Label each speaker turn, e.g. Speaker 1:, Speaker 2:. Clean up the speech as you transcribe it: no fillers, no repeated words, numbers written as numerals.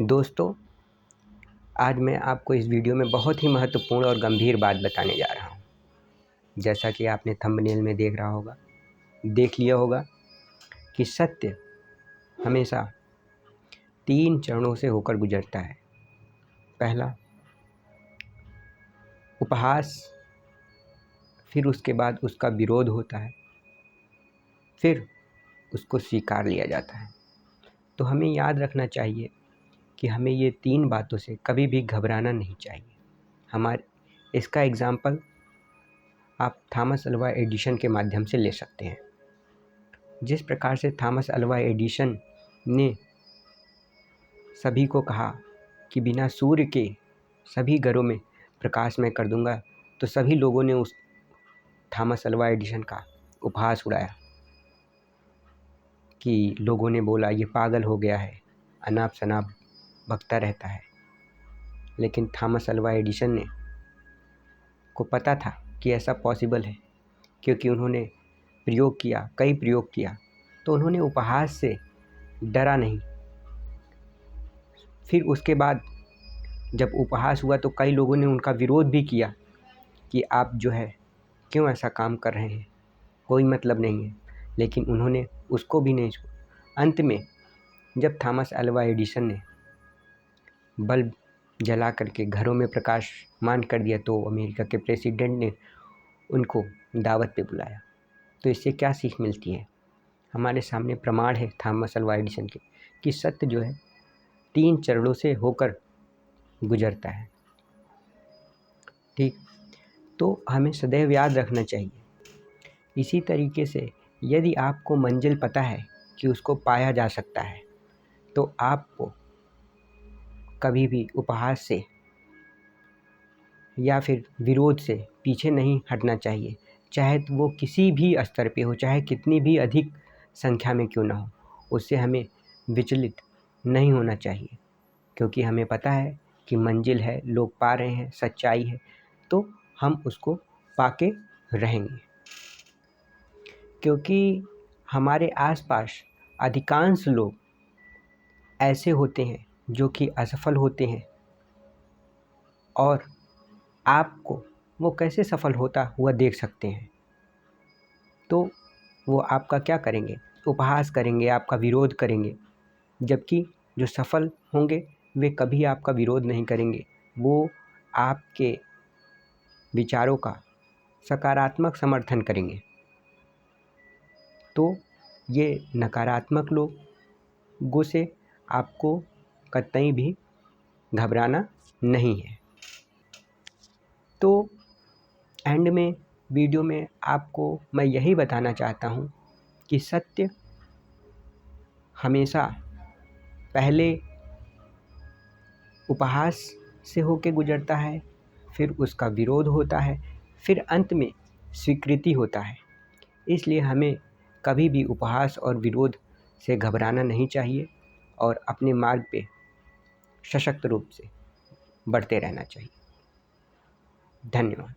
Speaker 1: दोस्तों, आज मैं आपको इस वीडियो में बहुत ही महत्वपूर्ण और गंभीर बात बताने जा रहा हूँ। जैसा कि आपने थंबनेल में देख लिया होगा कि सत्य हमेशा 3 चरणों से होकर गुजरता है। पहला उपहास, फिर उसके बाद उसका विरोध होता है, फिर उसको स्वीकार लिया जाता है। तो हमें याद रखना चाहिए कि हमें ये 3 बातों से कभी भी घबराना नहीं चाहिए। इसका एग्ज़ाम्पल आप थॉमस अल्वा एडिसन के माध्यम से ले सकते हैं। जिस प्रकार से थॉमस अल्वा एडिसन ने सभी को कहा कि बिना सूर्य के सभी घरों में प्रकाश मैं कर दूंगा, तो सभी लोगों ने उस थॉमस अल्वा एडिसन का उपहास उड़ाया कि लोगों ने बोला ये पागल हो गया है, अनाप शनाप बकता रहता है। लेकिन थॉमस अल्वा एडिसन ने को पता था कि ऐसा पॉसिबल है, क्योंकि उन्होंने कई प्रयोग किया, तो उन्होंने उपहास से डरा नहीं। फिर उसके बाद जब उपहास हुआ तो कई लोगों ने उनका विरोध भी किया कि आप जो है क्यों ऐसा काम कर रहे हैं, कोई मतलब नहीं है। लेकिन उन्होंने उसको भी नहीं छोड़ा। अंत में जब थॉमस अल्वा एडिसन ने बल्ब जला करके घरों में प्रकाशमान कर दिया, तो अमेरिका के प्रेसिडेंट ने उनको दावत पे बुलाया। तो इससे क्या सीख मिलती है? हमारे सामने प्रमाण है थॉमस अल्वा एडिसन के कि सत्य जो है 3 चरणों से होकर गुजरता है। ठीक, तो हमें सदैव याद रखना चाहिए। इसी तरीके से यदि आपको मंजिल पता है कि उसको पाया जा सकता है, तो आपको कभी भी उपहास से या फिर विरोध से पीछे नहीं हटना चाहिए, चाहे वो किसी भी स्तर पे हो, चाहे कितनी भी अधिक संख्या में क्यों ना हो। उससे हमें विचलित नहीं होना चाहिए, क्योंकि हमें पता है कि मंजिल है, लोग पा रहे हैं, सच्चाई है, तो हम उसको पाके रहेंगे। क्योंकि हमारे आसपास अधिकांश लोग ऐसे होते हैं जो कि असफल होते हैं, और आपको वो कैसे सफल होता हुआ देख सकते हैं, तो वो आपका क्या करेंगे? उपहास करेंगे, आपका विरोध करेंगे। जबकि जो सफल होंगे वे कभी आपका विरोध नहीं करेंगे, वो आपके विचारों का सकारात्मक समर्थन करेंगे। तो ये नकारात्मक लोगों से आपको कतई भी घबराना नहीं है। तो एंड में वीडियो में आपको मैं यही बताना चाहता हूँ कि सत्य हमेशा पहले उपहास से होके गुजरता है, फिर उसका विरोध होता है, फिर अंत में स्वीकृति होता है। इसलिए हमें कभी भी उपहास और विरोध से घबराना नहीं चाहिए और अपने मार्ग पे सशक्त रूप से बढ़ते रहना चाहिए। धन्यवाद।